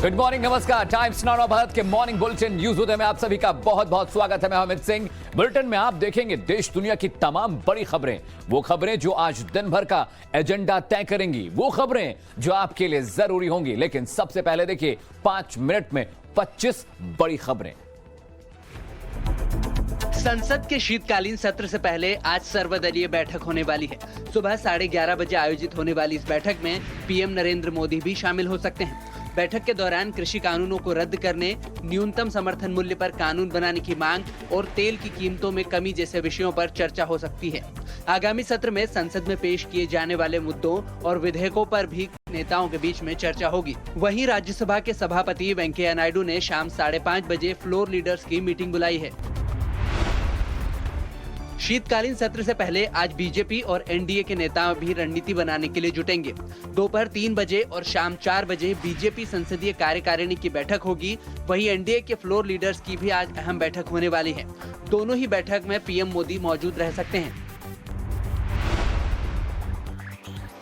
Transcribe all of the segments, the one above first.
Good morning, नमस्कार। Times now Bharat के morning bulletin news उदय में आप सभी का बहुत बहुत स्वागत है। मैं अमित सिंह। बुलेटिन में आप देखेंगे देश दुनिया की तमाम बड़ी खबरें, वो खबरें जो आज दिन भर का एजेंडा तय करेंगी, वो खबरें जो आपके लिए जरूरी होंगी। लेकिन सबसे पहले देखिए 5 मिनट में 25 बड़ी खबरें। संसद के शीतकालीन सत्र से पहले आज सर्वदलीय बैठक होने वाली है। सुबह 11:30 बजे आयोजित होने वाली इस बैठक में पीएम नरेंद्र मोदी भी शामिल हो सकते हैं। बैठक के दौरान कृषि कानूनों को रद्द करने, न्यूनतम समर्थन मूल्य पर कानून बनाने की मांग और तेल की कीमतों में कमी जैसे विषयों पर चर्चा हो सकती है। आगामी सत्र में संसद में पेश किए जाने वाले मुद्दों और विधेयकों पर भी नेताओं के बीच में चर्चा होगी। वहीं राज्यसभा के सभापति वेंकैया नायडू ने शाम 5:30 बजे फ्लोर लीडर्स की मीटिंग बुलाई है। शीतकालीन सत्र से पहले आज बीजेपी और एनडीए के नेता भी रणनीति बनाने के लिए जुटेंगे। दोपहर 3 बजे और शाम 4 बजे बीजेपी संसदीय कार्यकारिणी की बैठक होगी। वहीं एनडीए के फ्लोर लीडर्स की भी आज अहम बैठक होने वाली है। दोनों ही बैठक में पीएम मोदी मौजूद रह सकते हैं।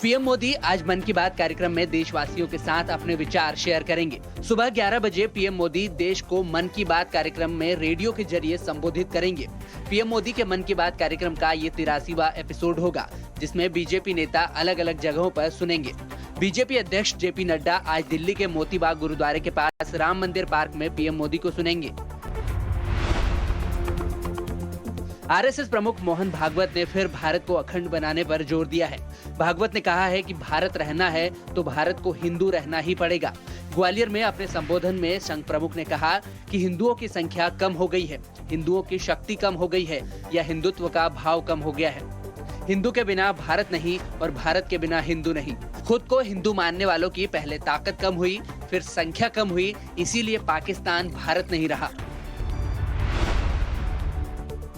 पीएम मोदी आज मन की बात कार्यक्रम में देशवासियों के साथ अपने विचार शेयर करेंगे। सुबह 11 बजे पीएम मोदी देश को मन की बात कार्यक्रम में रेडियो के जरिए संबोधित करेंगे। पीएम मोदी के मन की बात कार्यक्रम का ये 83वां एपिसोड होगा, जिसमें बीजेपी नेता अलग अलग जगहों पर सुनेंगे। बीजेपी अध्यक्ष जेपी नड्डा आज दिल्ली के मोती बाग गुरुद्वारे के पास राम मंदिर पार्क में पीएम मोदी को सुनेंगे। आरएसएस प्रमुख मोहन भागवत ने फिर भारत को अखंड बनाने पर जोर दिया है। भागवत ने कहा है कि भारत रहना है तो भारत को हिंदू रहना ही पड़ेगा। ग्वालियर में अपने संबोधन में संघ प्रमुख ने कहा कि हिंदुओं की संख्या कम हो गई है, हिंदुओं की शक्ति कम हो गई है या हिंदुत्व का भाव कम हो गया है। हिंदू के बिना भारत नहीं और भारत के बिना हिंदू नहीं। खुद को हिंदू मानने वालों की पहले ताकत कम हुई, फिर संख्या कम हुई, इसीलिए पाकिस्तान भारत नहीं रहा।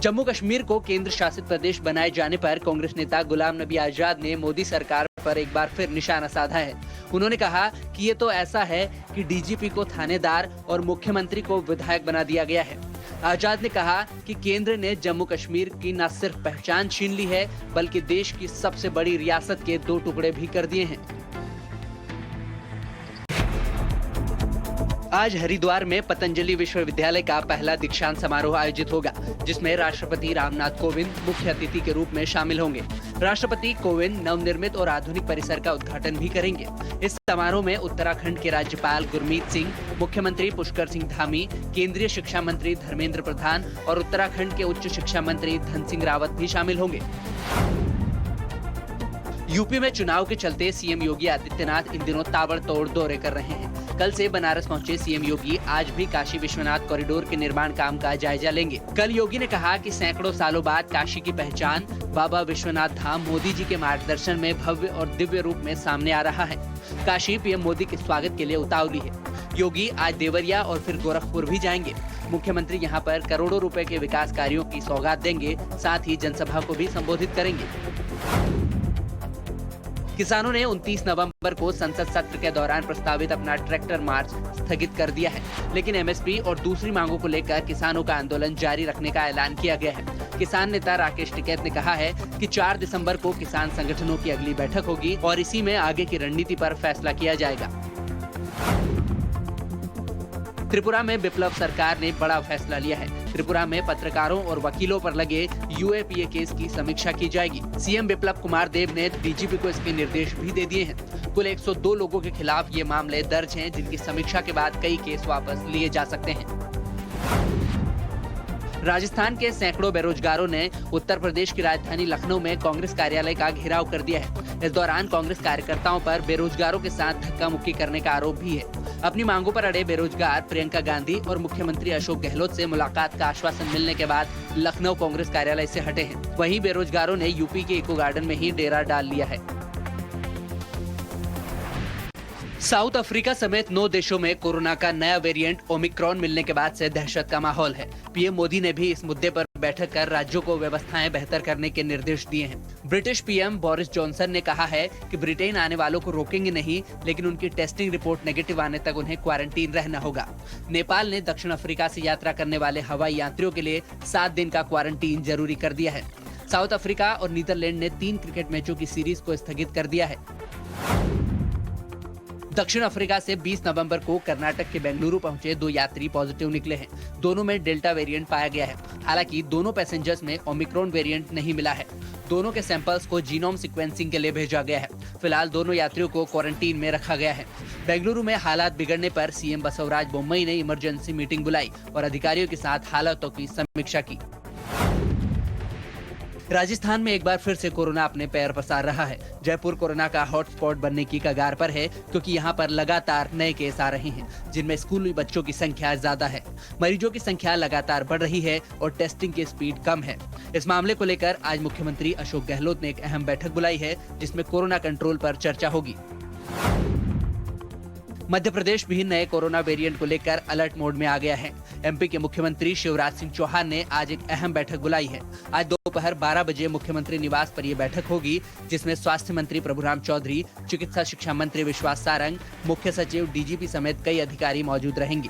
जम्मू कश्मीर को केंद्र शासित प्रदेश बनाए जाने पर कांग्रेस नेता गुलाम नबी आजाद ने मोदी सरकार पर एक बार फिर निशाना साधा है। उन्होंने कहा कि ये तो ऐसा है कि डीजीपी को थानेदार और मुख्यमंत्री को विधायक बना दिया गया है। आजाद ने कहा कि केंद्र ने जम्मू कश्मीर की न सिर्फ पहचान छीन ली है, बल्कि देश की सबसे बड़ी रियासत के 2 टुकड़े भी कर दिए हैं। आज हरिद्वार में पतंजलि विश्वविद्यालय का पहला दीक्षांत समारोह आयोजित होगा, जिसमें राष्ट्रपति रामनाथ कोविंद मुख्य अतिथि के रूप में शामिल होंगे। राष्ट्रपति कोविंद नवनिर्मित और आधुनिक परिसर का उद्घाटन भी करेंगे। इस समारोह में उत्तराखंड के राज्यपाल गुरमीत सिंह, मुख्यमंत्री पुष्कर सिंह धामी, केंद्रीय शिक्षा मंत्री धर्मेंद्र प्रधान और उत्तराखंड के उच्च शिक्षा मंत्री धन सिंह रावत भी शामिल होंगे। यूपी में चुनाव के चलते सीएम योगी आदित्यनाथ इन दिनों ताबड़तोड़ दौरे कर रहे हैं। कल से बनारस पहुंचे सीएम योगी आज भी काशी विश्वनाथ कॉरिडोर के निर्माण काम का जायजा लेंगे। कल योगी ने कहा कि सैकड़ों सालों बाद काशी की पहचान बाबा विश्वनाथ धाम मोदी जी के मार्गदर्शन में भव्य और दिव्य रूप में सामने आ रहा है। काशी पीएम मोदी के स्वागत के लिए उतावली है। योगी आज देवरिया और फिर गोरखपुर भी जाएंगे। मुख्यमंत्री यहां पर करोड़ों रुपए के विकास कार्यों की सौगात देंगे, साथ ही जनसभा को भी संबोधित करेंगे। किसानों ने 29 नवंबर को संसद सत्र के दौरान प्रस्तावित अपना ट्रैक्टर मार्च स्थगित कर दिया है, लेकिन एमएसपी और दूसरी मांगों को लेकर किसानों का आंदोलन जारी रखने का ऐलान किया गया है। किसान नेता राकेश टिकैत ने कहा है कि 4 दिसंबर को किसान संगठनों की अगली बैठक होगी और इसी में आगे की रणनीति पर फैसला किया जाएगा। त्रिपुरा में विप्लव सरकार ने बड़ा फैसला लिया है। त्रिपुरा में पत्रकारों और वकीलों पर लगे यूएपीए केस की समीक्षा की जाएगी। सीएम बिप्लब कुमार देब ने डीजीपी को इसके निर्देश भी दे दिए हैं। कुल 102 लोगों के खिलाफ ये मामले दर्ज हैं, जिनकी समीक्षा के बाद कई केस वापस लिए जा सकते हैं। राजस्थान के सैकड़ों बेरोजगारों ने उत्तर प्रदेश की राजधानी लखनऊ में कांग्रेस कार्यालय का घेराव कर दिया है। इस दौरान कांग्रेस कार्यकर्ताओं पर बेरोजगारों के साथ धक्का मुक्की करने का आरोप भी है। अपनी मांगों पर अड़े बेरोजगार प्रियंका गांधी और मुख्यमंत्री अशोक गहलोत से मुलाकात का आश्वासन मिलने के बाद लखनऊ कांग्रेस कार्यालय से हटे हैं। वहीं बेरोजगारों ने यूपी के इको गार्डन में ही डेरा डाल लिया है। साउथ अफ्रीका समेत 9 देशों में कोरोना का नया वेरिएंट ओमिक्रॉन मिलने के बाद से दहशत का माहौल है। पीएम मोदी ने भी इस मुद्दे पर बैठक कर राज्यों को व्यवस्थाएं बेहतर करने के निर्देश दिए हैं। ब्रिटिश पीएम बोरिस जॉनसन ने कहा है कि ब्रिटेन आने वालों को रोकेंगे नहीं, लेकिन उनकी टेस्टिंग रिपोर्ट नेगेटिव आने तक उन्हें क्वारंटीन रहना होगा। नेपाल ने दक्षिण अफ्रीका से यात्रा करने वाले हवाई यात्रियों के लिए 7 दिन का क्वारंटीन जरूरी कर दिया है। साउथ अफ्रीका और नीदरलैंड ने 3 क्रिकेट मैचों की सीरीज को स्थगित कर दिया है। दक्षिण अफ्रीका से 20 नवंबर को कर्नाटक के बेंगलुरु पहुंचे 2 यात्री पॉजिटिव निकले हैं। दोनों में डेल्टा वेरिएंट पाया गया है। हालांकि दोनों पैसेंजर्स में ओमिक्रॉन वेरिएंट नहीं मिला है। दोनों के सैंपल्स को जीनोम सीक्वेंसिंग के लिए भेजा गया है। फिलहाल दोनों यात्रियों को क्वारंटीन में रखा गया है। बेंगलुरु में हालात बिगड़ने पर सीएम बसवराज बोम्मई ने इमरजेंसी मीटिंग बुलाई और अधिकारियों के साथ हालातों की समीक्षा की। राजस्थान में एक बार फिर से कोरोना अपने पैर पसार रहा है। जयपुर कोरोना का हॉटस्पॉट बनने की कगार पर है, क्योंकि यहां पर लगातार नए केस आ रहे हैं, जिनमें स्कूली बच्चों की संख्या ज्यादा है। मरीजों की संख्या लगातार बढ़ रही है और टेस्टिंग की स्पीड कम है। इस मामले को लेकर आज मुख्यमंत्री अशोक गहलोत ने एक अहम बैठक बुलाई है, जिसमें कोरोना कंट्रोल पर चर्चा होगी। मध्य प्रदेश भी नए कोरोना वेरिएंट को लेकर अलर्ट मोड में आ गया है। एमपी के मुख्यमंत्री शिवराज सिंह चौहान ने आज एक अहम बैठक बुलाई है। आज दोपहर 12 बजे मुख्यमंत्री निवास पर यह बैठक होगी, जिसमें स्वास्थ्य मंत्री प्रभुराम चौधरी, चिकित्सा शिक्षा मंत्री विश्वास सारंग, मुख्य सचिव, डीजीपी समेत कई अधिकारी मौजूद रहेंगे।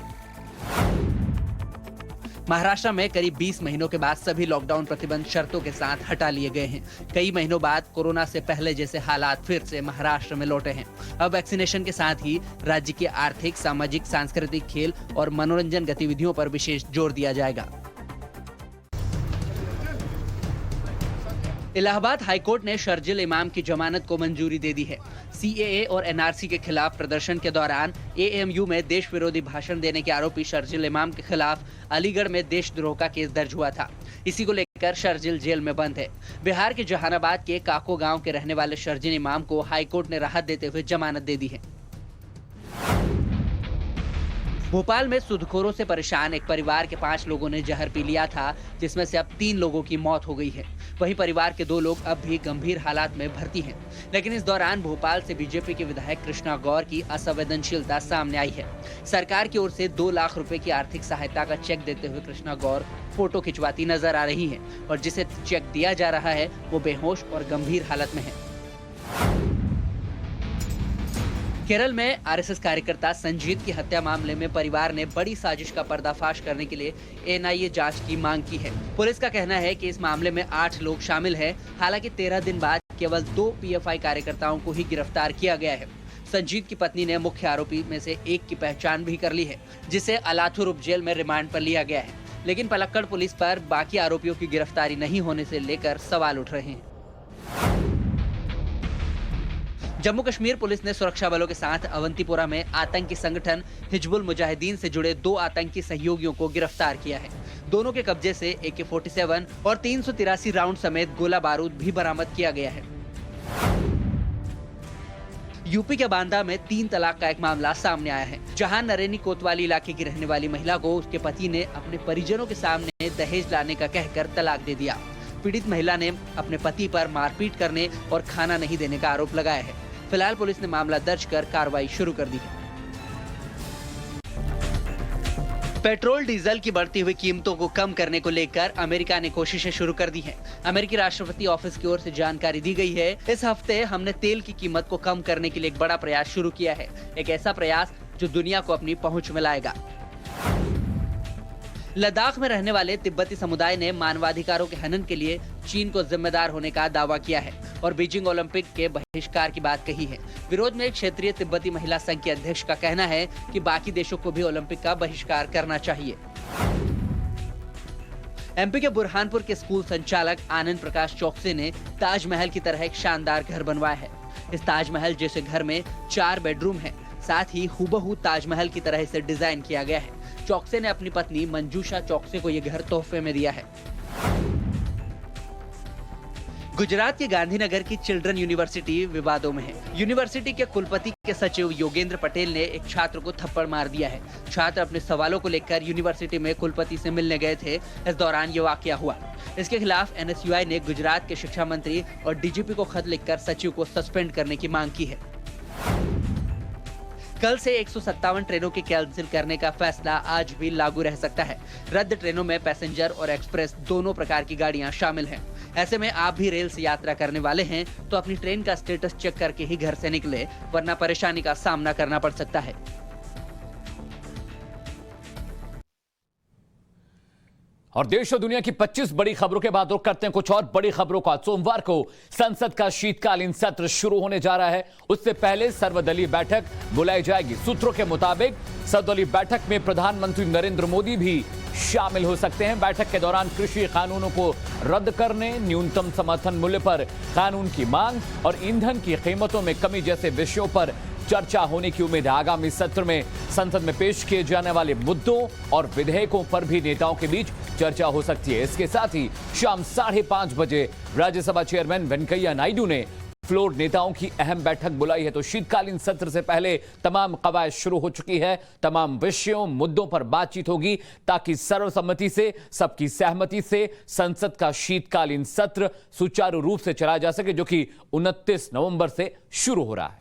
महाराष्ट्र में करीब 20 महीनों के बाद सभी लॉकडाउन प्रतिबंध शर्तों के साथ हटा लिए गए हैं। कई महीनों बाद कोरोना से पहले जैसे हालात फिर से महाराष्ट्र में लौटे हैं। अब वैक्सीनेशन के साथ ही राज्य की आर्थिक, सामाजिक, सांस्कृतिक, खेल और मनोरंजन गतिविधियों पर विशेष जोर दिया जाएगा। इलाहाबाद हाईकोर्ट ने शर्जिल इमाम की जमानत को मंजूरी दे दी है। सीएए और एनआरसी के खिलाफ प्रदर्शन के दौरान एएमयू में देश विरोधी भाषण देने के आरोपी शर्जिल इमाम के खिलाफ अलीगढ़ में देशद्रोह का केस दर्ज हुआ था। इसी को लेकर शर्जिल जेल में बंद है। बिहार के जहानाबाद के काको गांव के रहने वाले शर्जिल इमाम को हाईकोर्ट ने राहत देते हुए जमानत दे दी है। भोपाल में सूदखोरों से परेशान एक परिवार के 5 लोगों ने जहर पी लिया था, जिसमें से अब 3 लोगों की मौत हो गई है। वहीं परिवार के 2 लोग अब भी गंभीर हालात में भर्ती हैं। लेकिन इस दौरान भोपाल से बीजेपी के विधायक कृष्णा गौर की असंवेदनशीलता सामने आई है। सरकार की ओर से 2 लाख रुपए की आर्थिक सहायता का चेक देते हुए कृष्णा गौर फोटो खिंचवाती नजर आ रही है और जिसे चेक दिया जा रहा है वो बेहोश और गंभीर हालत में है। केरल में आरएसएस कार्यकर्ता संजीत की हत्या मामले में परिवार ने बड़ी साजिश का पर्दाफाश करने के लिए एनआईए जांच की मांग की है। पुलिस का कहना है कि इस मामले में 8 लोग शामिल हैं। हालांकि 13 दिन बाद केवल 2 पीएफआई कार्यकर्ताओं को ही गिरफ्तार किया गया है। संजीत की पत्नी ने मुख्य आरोपी में से एक की पहचान भी कर ली है, जिसे अलाथुर उप जेल में रिमांड पर लिया गया है। लेकिन पलक्कड़ पुलिस पर बाकी आरोपियों की गिरफ्तारी नहीं होने से लेकर सवाल उठ रहे हैं। जम्मू कश्मीर पुलिस ने सुरक्षा बलों के साथ अवंतीपोरा में आतंकी संगठन हिजबुल मुजाहिदीन से जुड़े 2 आतंकी सहयोगियों को गिरफ्तार किया है। दोनों के कब्जे से AK-47 और 383 राउंड समेत गोला बारूद भी बरामद किया गया है। यूपी के बांदा में 3 तलाक का एक मामला सामने आया है, जहां नरेनी कोतवाली इलाके की रहने वाली महिला को उसके पति ने अपने परिजनों के सामने दहेज लाने का कहकर तलाक दे दिया। पीड़ित महिला ने अपने पति पर मारपीट करने और खाना नहीं देने का आरोप लगाया है। फिलहाल पुलिस ने मामला दर्ज कर कार्रवाई शुरू कर दी है। पेट्रोल डीजल की बढ़ती हुई कीमतों को कम करने को लेकर अमेरिका ने कोशिशें शुरू कर दी हैं। अमेरिकी राष्ट्रपति ऑफिस की ओर से जानकारी दी गई है। इस हफ्ते हमने तेल की कीमत को कम करने के लिए एक बड़ा प्रयास शुरू किया है, एक ऐसा प्रयास जो दुनिया को अपनी पहुंच में लाएगा। लद्दाख में रहने वाले तिब्बती समुदाय ने मानवाधिकारों के हनन के लिए चीन को जिम्मेदार होने का दावा किया है और बीजिंग ओलंपिक के बहिष्कार की बात कही है। विरोध में क्षेत्रीय तिब्बती महिला संघ के अध्यक्ष का कहना है कि बाकी देशों को भी ओलंपिक का बहिष्कार करना चाहिए। एमपी के बुरहानपुर के स्कूल संचालक आनंद प्रकाश चौकसे ने ताजमहल की तरह एक शानदार घर बनवाया है। इस ताजमहल जैसे घर में 4 बेडरूम है, साथ ही हूबहू ताजमहल की तरह इसे डिजाइन किया गया है। चौकसे ने अपनी पत्नी मंजूषा चौकसे को यह घर तोहफे में दिया है। गुजरात के गांधीनगर की चिल्ड्रन यूनिवर्सिटी विवादों में है। यूनिवर्सिटी के कुलपति के सचिव योगेंद्र पटेल ने एक छात्र को थप्पड़ मार दिया है। छात्र अपने सवालों को लेकर यूनिवर्सिटी में कुलपति से मिलने गए थे। इस दौरान ये वाकया हुआ। इसके खिलाफ एनएसयूआई ने गुजरात के शिक्षा मंत्री और डीजीपी को खत लिखकर सचिव को सस्पेंड करने की मांग की है। कल से 157 ट्रेनों के कैंसिल करने का फैसला आज भी लागू रह सकता है। रद्द ट्रेनों में पैसेंजर और एक्सप्रेस दोनों प्रकार की गाड़ियां शामिल हैं। ऐसे में आप भी रेल से यात्रा करने वाले हैं तो अपनी ट्रेन का स्टेटस चेक करके ही घर से निकले, वरना परेशानी का सामना करना पड़ सकता है। और देश और दुनिया की 25 बड़ी खबरों के बाद रुख करते हैं कुछ और बड़ी खबरों का। सोमवार को संसद का शीतकालीन सत्र शुरू होने जा रहा है। उससे पहले सर्वदलीय बैठक बुलाई जाएगी। सूत्रों के मुताबिक सर्वदलीय बैठक में प्रधानमंत्री नरेंद्र मोदी भी शामिल हो सकते हैं। बैठक के दौरान कृषि कानूनों को रद्द करने, न्यूनतम समर्थन मूल्य पर कानून की मांग और ईंधन की कीमतों में कमी जैसे विषयों पर चर्चा होने की उम्मीद है। आगामी सत्र में संसद में पेश किए जाने वाले मुद्दों और विधेयकों पर भी नेताओं के बीच चर्चा हो सकती है। इसके साथ ही शाम 5:30 बजे राज्यसभा चेयरमैन वेंकैया नायडू ने फ्लोर नेताओं की अहम बैठक बुलाई है। तो शीतकालीन सत्र से पहले तमाम कवायद शुरू हो चुकी है। तमाम विषयों मुद्दों पर बातचीत होगी ताकि सर्वसम्मति से, सबकी सहमति से संसद का शीतकालीन सत्र सुचारू रूप से चलाया जा सके, जो कि 29 नवंबर से शुरू हो रहा है।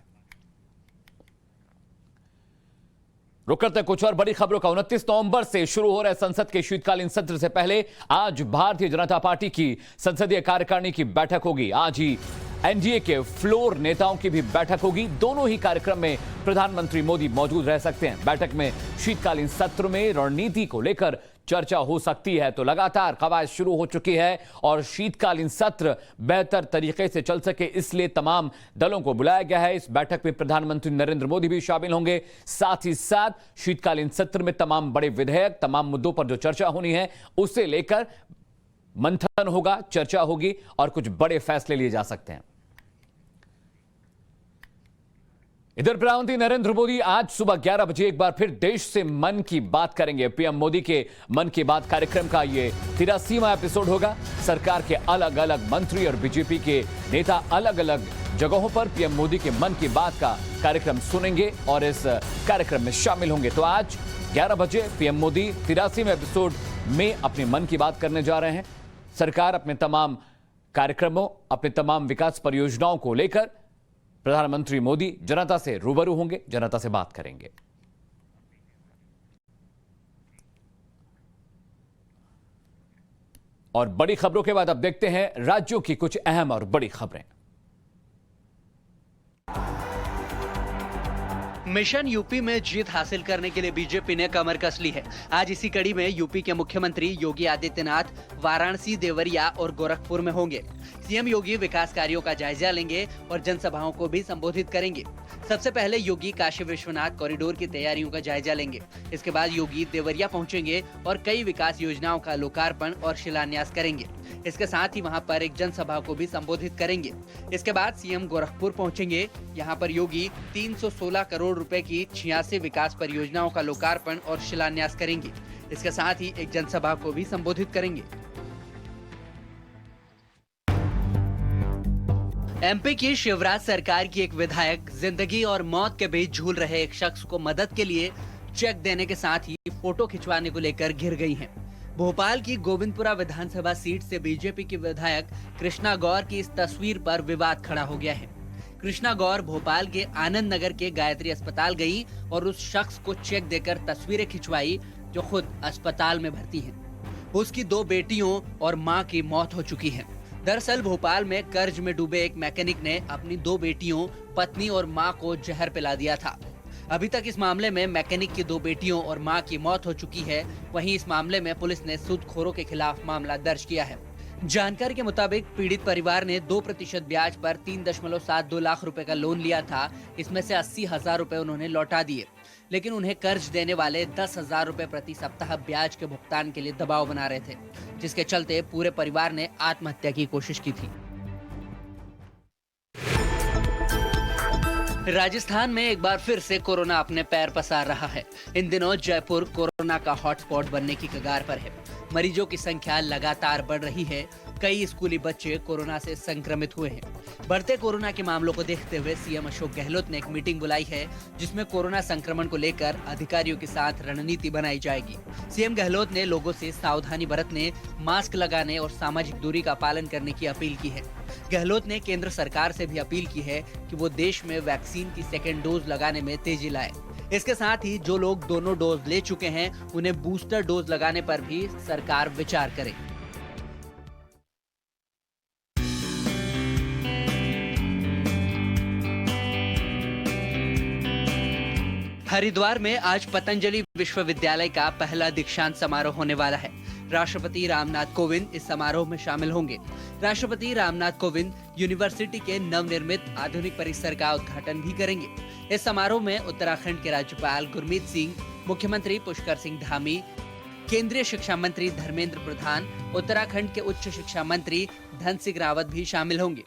रुक करते हैं कुछ और बड़ी खबरों का। 29 नवंबर से शुरू हो रहे संसद के शीतकालीन सत्र से पहले आज भारतीय जनता पार्टी की संसदीय कार्यकारिणी की बैठक होगी। आज ही एनडीए के फ्लोर नेताओं की भी बैठक होगी। दोनों ही कार्यक्रम में प्रधानमंत्री मोदी मौजूद रह सकते हैं। बैठक में शीतकालीन सत्र में रणनीति को लेकर चर्चा हो सकती है। तो लगातार कवायद शुरू हो चुकी है और शीतकालीन सत्र बेहतर तरीके से चल सके, इसलिए तमाम दलों को बुलाया गया है। इस बैठक में प्रधानमंत्री नरेंद्र मोदी भी शामिल होंगे। साथ ही साथ शीतकालीन सत्र में तमाम बड़े विधेयक, तमाम मुद्दों पर जो चर्चा होनी है उसे लेकर मंथन होगा, चर्चा होगी और कुछ बड़े फैसले लिए जा सकते हैं। इधर प्रधानमंत्री नरेंद्र मोदी आज सुबह 11 बजे एक बार फिर देश से मन की बात करेंगे। पीएम मोदी के मन की बात कार्यक्रम का यह 83वां एपिसोड होगा। सरकार के अलग अलग मंत्री और बीजेपी के नेता अलग अलग जगहों पर पीएम मोदी के मन की बात का कार्यक्रम सुनेंगे और इस कार्यक्रम में शामिल होंगे। तो आज 11 बजे पीएम मोदी 83वें एपिसोड में अपने मन की बात करने जा रहे हैं। सरकार अपने तमाम कार्यक्रमों, अपने तमाम विकास परियोजनाओं को लेकर प्रधानमंत्री मोदी जनता से रूबरू होंगे, जनता से बात करेंगे। और बड़ी खबरों के बाद अब देखते हैं राज्यों की कुछ अहम और बड़ी खबरें। मिशन यूपी में जीत हासिल करने के लिए बीजेपी ने कमर कस ली है। आज इसी कड़ी में यूपी के मुख्यमंत्री योगी आदित्यनाथ वाराणसी, देवरिया और गोरखपुर में होंगे। सीएम योगी विकास कार्यों का जायजा लेंगे और जनसभाओं को भी संबोधित करेंगे। सबसे पहले योगी काशी विश्वनाथ कॉरिडोर की तैयारियों का जायजा लेंगे। इसके बाद योगी देवरिया पहुंचेंगे और कई विकास योजनाओं का लोकार्पण और शिलान्यास करेंगे। इसके साथ ही वहां पर एक जनसभा को भी संबोधित करेंगे। इसके बाद सीएम गोरखपुर पहुंचेंगे। यहां पर योगी 316 करोड़ रुपए की 86 विकास परियोजनाओं का लोकार्पण और शिलान्यास करेंगे। इसके साथ ही एक जनसभा को भी संबोधित करेंगे। एमपी की शिवराज सरकार की एक विधायक जिंदगी और मौत के बीच झूल रहे एक शख्स को मदद के लिए चेक देने के साथ ही फोटो खिंचवाने को लेकर घिर गई हैं। भोपाल की गोविंदपुरा विधानसभा सीट से बीजेपी की विधायक कृष्णा गौर की इस तस्वीर पर विवाद खड़ा हो गया है। कृष्णा गौर भोपाल के आनंद नगर के गायत्री अस्पताल गई और उस शख्स को चेक देकर तस्वीरें खिंचवाई जो खुद अस्पताल में भर्ती है। उसकी 2 बेटियों और मां की मौत हो चुकी है। दरअसल भोपाल में कर्ज में डूबे एक मैकेनिक ने अपनी 2 बेटियों, पत्नी और मां को जहर पिला दिया था। अभी तक इस मामले में मैकेनिक की 2 बेटियों और मां की मौत हो चुकी है। वहीं इस मामले में पुलिस ने सूदखोरों के खिलाफ मामला दर्ज किया है। जानकारी के मुताबिक पीड़ित परिवार ने 2% ब्याज पर 3.72 लाख रुपए का लोन लिया था। इसमें से 80,000 रुपए उन्होंने लौटा दिए, लेकिन उन्हें कर्ज देने वाले 10,000 रुपए प्रति सप्ताह ब्याज के भुगतान के लिए दबाव बना रहे थे, जिसके चलते पूरे परिवार ने आत्महत्या की कोशिश की थी। राजस्थान में एक बार फिर से कोरोना अपने पैर पसार रहा है। इन दिनों जयपुर कोरोना का हॉटस्पॉट बनने की कगार पर है। मरीजों की संख्या लगातार बढ़ रही है। कई स्कूली बच्चे कोरोना से संक्रमित हुए हैं। बढ़ते कोरोना के मामलों को देखते हुए सीएम अशोक गहलोत ने एक मीटिंग बुलाई है, जिसमें कोरोना संक्रमण को लेकर अधिकारियों के साथ रणनीति बनाई जाएगी। सीएम गहलोत ने लोगों से सावधानी बरतने, मास्क लगाने और सामाजिक दूरी का पालन करने की अपील की है। गहलोत ने केंद्र सरकार से भी अपील की है कि वो देश में वैक्सीन की 2nd डोज लगाने में तेजी लाए। इसके साथ ही जो लोग दोनों डोज ले चुके हैं उन्हें बूस्टर डोज लगाने पर भी सरकार विचार करे। हरिद्वार में आज पतंजलि विश्वविद्यालय का पहला दीक्षांत समारोह होने वाला है। राष्ट्रपति रामनाथ कोविंद इस समारोह में शामिल होंगे। राष्ट्रपति रामनाथ कोविंद यूनिवर्सिटी के नवनिर्मित आधुनिक परिसर का उद्घाटन भी करेंगे। इस समारोह में उत्तराखंड के राज्यपाल गुरमीत सिंह, मुख्यमंत्री पुष्कर सिंह धामी, केंद्रीय शिक्षा मंत्री धर्मेंद्र प्रधान, उत्तराखंड के उच्च शिक्षा मंत्री धन सिंह रावत भी शामिल होंगे।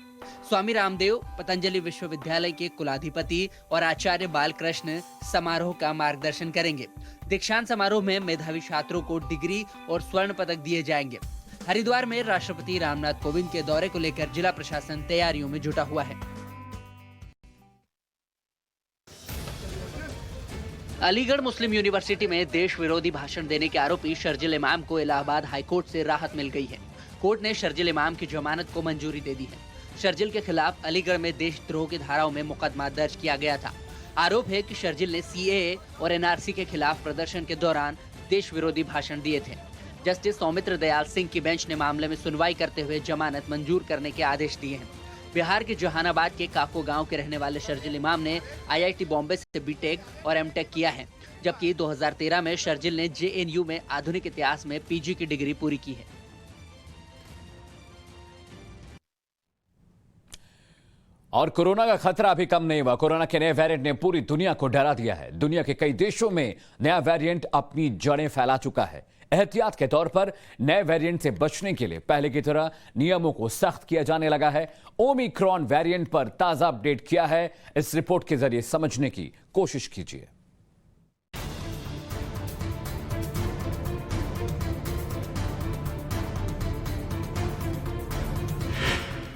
स्वामी रामदेव, पतंजलि विश्वविद्यालय के कुलाधिपति और आचार्य बालकृष्ण समारोह का मार्गदर्शन करेंगे। दीक्षांत समारोह में मेधावी छात्रों को डिग्री और स्वर्ण पदक दिए जाएंगे। हरिद्वार में राष्ट्रपति रामनाथ कोविंद के दौरे को लेकर जिला प्रशासन तैयारियों में जुटा हुआ है। अलीगढ़ मुस्लिम यूनिवर्सिटी में देश विरोधी भाषण देने के आरोपी शर्जिल इमाम को इलाहाबाद हाईकोर्ट से राहत मिल गई है। कोर्ट ने शर्जिल इमाम की जमानत को मंजूरी दे दी है। शर्जिल के खिलाफ अलीगढ़ में देशद्रोह की धाराओं में मुकदमा दर्ज किया गया था। आरोप है कि शर्जिल ने सीएए और एनआरसी के खिलाफ प्रदर्शन के दौरान देश विरोधी भाषण दिए थे। जस्टिस सौमित्र दयाल सिंह की बेंच ने मामले में सुनवाई करते हुए जमानत मंजूर करने के आदेश दिए हैं। बिहार के जहानाबाद के काको गांव के रहने वाले शर्जिल इमाम ने आईआईटी बॉम्बे से बीटेक और एमटेक किया है, जबकि 2013 में शर्जिल ने जेएनयू में आधुनिक इतिहास में पीजी की डिग्री पूरी की है। और कोरोना का खतरा अभी कम नहीं हुआ। कोरोना के नए वेरिएंट ने पूरी दुनिया को डरा दिया है। दुनिया के कई देशों में नया वेरिएंट अपनी जड़ें फैला चुका है। एहतियात के तौर पर नए वेरिएंट से बचने के लिए पहले की तरह नियमों को सख्त किया जाने लगा है। ओमिक्रॉन वेरिएंट पर ताजा अपडेट किया है। इस रिपोर्ट के जरिए समझने की कोशिश कीजिए।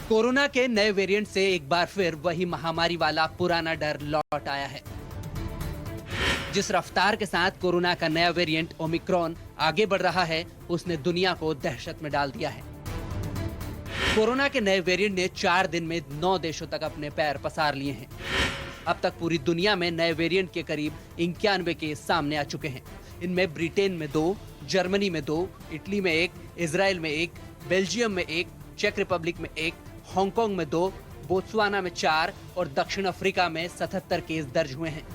कोरोना के नए वेरिएंट से एक बार फिर वही महामारी वाला पुराना डर लौट आया है। जिस रफ्तार के साथ कोरोना का नया वेरिएंट ओमिक्रॉन आगे बढ़ रहा है, उसने दुनिया को दहशत में डाल दिया है। कोरोना के नए वेरिएंट ने 4 दिन में 9 देशों तक अपने पैर पसार लिए हैं। अब तक पूरी दुनिया में नए वेरिएंट के करीब 91 केस सामने आ चुके हैं। इनमें ब्रिटेन में 2, जर्मनी में 2, इटली में 1, इजराइल में 1, बेल्जियम में 1, चेक रिपब्लिक में 1, हांगकांग में 2, बोत्सवाना में 4 और दक्षिण अफ्रीका में 77 केस दर्ज हुए हैं।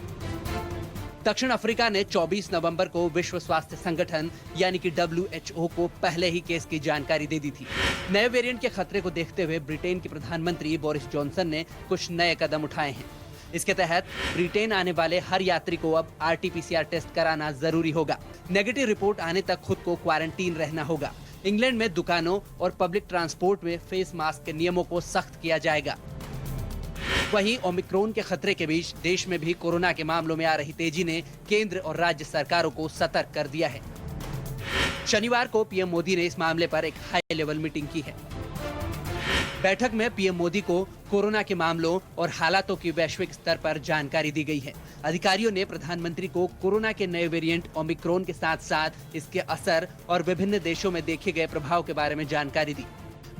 दक्षिण अफ्रीका ने 24 नवंबर को विश्व स्वास्थ्य संगठन यानी कि WHO को पहले ही केस की जानकारी दे दी थी। नए वेरिएंट के खतरे को देखते हुए ब्रिटेन के प्रधानमंत्री बोरिस जॉनसन ने कुछ नए कदम उठाए हैं। इसके तहत ब्रिटेन आने वाले हर यात्री को अब RT-PCR टेस्ट कराना जरूरी होगा। नेगेटिव रिपोर्ट आने तक खुद को क्वारंटीन रहना होगा। इंग्लैंड में दुकानों और पब्लिक ट्रांसपोर्ट में फेस मास्क के नियमों को सख्त किया जाएगा। वहीं ओमिक्रॉन के खतरे के बीच देश में भी कोरोना के मामलों में आ रही तेजी ने केंद्र और राज्य सरकारों को सतर्क कर दिया है। शनिवार को पीएम मोदी ने इस मामले पर एक हाई लेवल मीटिंग की है। बैठक में पीएम मोदी को कोरोना के मामलों और हालातों की वैश्विक स्तर पर जानकारी दी गई है। अधिकारियों ने प्रधानमंत्री को कोरोना के नए वेरिएंट ओमिक्रॉन के साथ साथ इसके असर और विभिन्न देशों में देखे गए प्रभाव के बारे में जानकारी दी।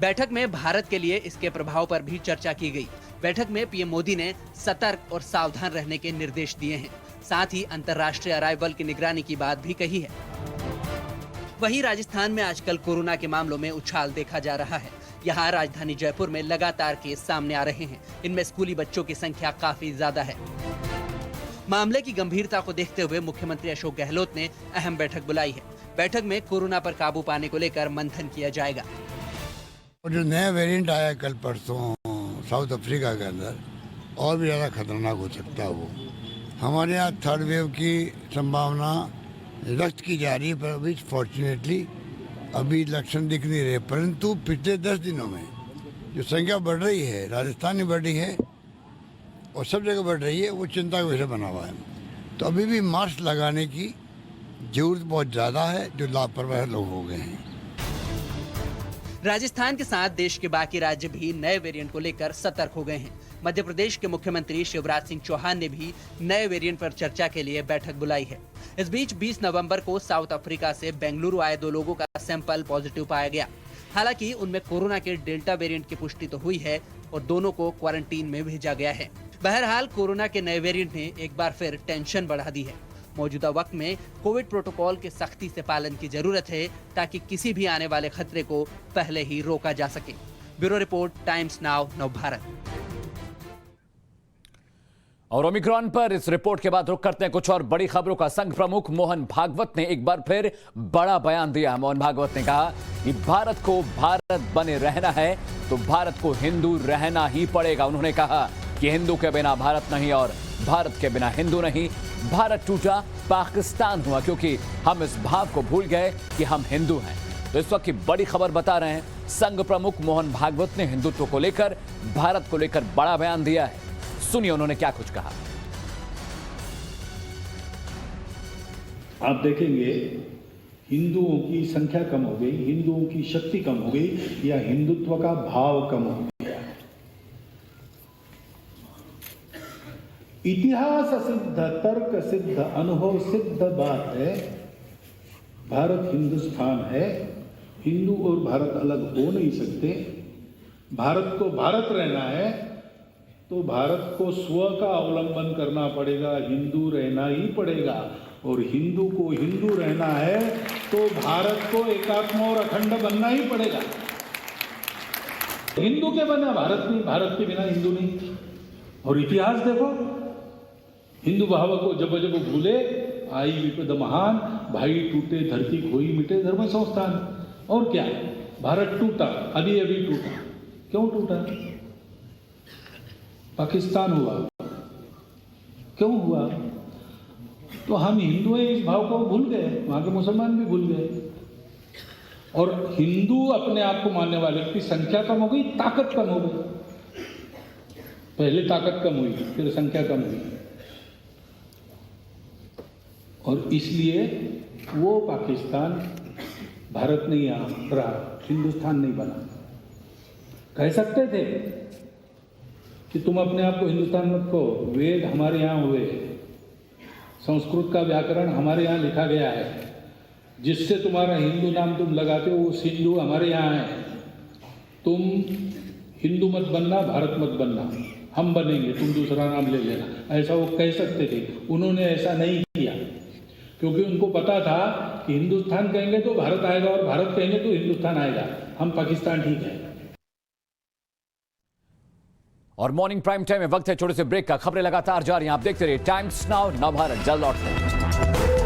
बैठक में भारत के लिए इसके प्रभाव पर भी चर्चा की गई। बैठक में पीएम मोदी ने सतर्क और सावधान रहने के निर्देश दिए हैं। साथ ही अंतर्राष्ट्रीय अराइवल की निगरानी की बात भी कही है। वहीं राजस्थान में आजकल कोरोना के मामलों में उछाल देखा जा रहा है। यहाँ राजधानी जयपुर में लगातार केस सामने आ रहे हैं। इनमें स्कूली बच्चों की संख्या काफी ज्यादा है। मामले की गंभीरता को देखते हुए मुख्यमंत्री अशोक गहलोत ने अहम बैठक बुलाई है। बैठक में कोरोना पर काबू पाने को लेकर मंथन किया जाएगा। जो नया वेरिएंट आया कल परसों साउथ अफ्रीका के अंदर, और भी ज़्यादा खतरनाक हो सकता है वो। हमारे यहाँ थर्ड वेव की संभावना व्यक्त की जा रही है, पर अभी फॉर्चुनेटली अभी लक्षण दिख नहीं रहे। परंतु पिछले 10 दिनों में जो संख्या बढ़ रही है, राजस्थान में बढ़ रही है और सब जगह बढ़ रही है, वो चिंता का विषय बना हुआ है। तो अभी भी मास्क लगाने की जरूरत बहुत ज़्यादा है। जो लापरवाह लोग हो गए हैं। राजस्थान के साथ देश के बाकी राज्य भी नए वेरिएंट को लेकर सतर्क हो गए हैं। मध्य प्रदेश के मुख्यमंत्री शिवराज सिंह चौहान ने भी नए वेरिएंट पर चर्चा के लिए बैठक बुलाई है। इस बीच 20 नवंबर को साउथ अफ्रीका से बेंगलुरु आए 2 लोगों का सैंपल पॉजिटिव पाया गया। हालांकि उनमें कोरोना के डेल्टा वेरिएंट की पुष्टि तो हुई है और दोनों को क्वारंटीन में भेजा गया है। बहरहाल कोरोना के नए वेरिएंट ने एक बार फिर टेंशन बढ़ा दी है। मौजूदा वक्त में कोविड प्रोटोकॉल के सख्ती से पालन की जरूरत है ताकि किसी भी आने वाले खतरे को पहले ही रोका जा सके। Bureau report, times now, Navbharat. और ओमिक्रॉन पर इस रिपोर्ट के बाद रुक करते हैं कुछ और बड़ी खबरों का। संघ प्रमुख मोहन भागवत ने एक बार फिर बड़ा बयान दिया। मोहन भागवत ने कहा कि भारत को भारत बने रहना है तो भारत को हिंदू रहना ही पड़ेगा। उन्होंने कहा कि हिंदू के बिना भारत नहीं और भारत के बिना हिंदू नहीं। भारत टूटा, पाकिस्तान हुआ क्योंकि हम इस भाव को भूल गए कि हम हिंदू हैं। तो इस वक्त की बड़ी खबर बता रहे हैं, संघ प्रमुख मोहन भागवत ने हिंदुत्व को लेकर, भारत को लेकर बड़ा बयान दिया है। सुनिए उन्होंने क्या कुछ कहा। आप देखेंगे हिंदुओं की संख्या कम हो गई, हिंदुओं की शक्ति कम हो गई या हिंदुत्व का भाव कम हो गया। इतिहास सिद्ध, तर्क सिद्ध, अनुभव सिद्ध बात है, भारत हिंदुस्तान है। हिंदू और भारत अलग हो नहीं सकते। भारत को भारत रहना है तो भारत को स्व का अवलंबन करना पड़ेगा, हिंदू रहना ही पड़ेगा। और हिंदू को हिंदू रहना है तो भारत को एकात्म और अखंड बनना ही पड़ेगा। हिंदू के बिना भारत नहीं, भारत के बिना हिंदू नहीं। और इतिहास देखो, हिंदू भाव को जब जब भूले आई विपद महान, भाई टूटे धरती खोई मिटे धर्म संस्थान। और क्या, भारत टूटा, अभी अभी टूटा। क्यों टूटा? पाकिस्तान हुआ। क्यों हुआ? तो हम हिंदू हैं इस भाव को भूल गए, वहां के मुसलमान भी भूल गए। और हिंदू अपने आप को मानने वाले की संख्या कम हो गई, ताकत कम हो गई। पहले ताकत कम हुई, फिर संख्या कम हुई। और इसलिए वो पाकिस्तान भारत नहीं रहा, हिंदुस्तान नहीं बना। कह सकते थे कि तुम अपने आप को हिंदुस्तान मत कहो, वेद हमारे यहाँ हुए, संस्कृत का व्याकरण हमारे यहाँ लिखा गया है, जिससे तुम्हारा हिंदू नाम तुम लगाते हो वो सिंधु हमारे यहाँ है। तुम हिंदू मत बनना, भारत मत बनना, हम बनेंगे, तुम दूसरा नाम ले लेना, ऐसा वो कह सकते थे। उन्होंने ऐसा नहीं किया क्योंकि उनको पता था कि हिंदुस्तान कहेंगे तो भारत आएगा और भारत कहेंगे तो हिंदुस्तान आएगा। हम पाकिस्तान ठीक है। और मॉर्निंग प्राइम टाइम में वक्त है छोटे से ब्रेक का। खबरें लगातार जारी हैं, आप देखते रहिए टाइम्स नाउ। नवभारत जल्द लौटते हैं।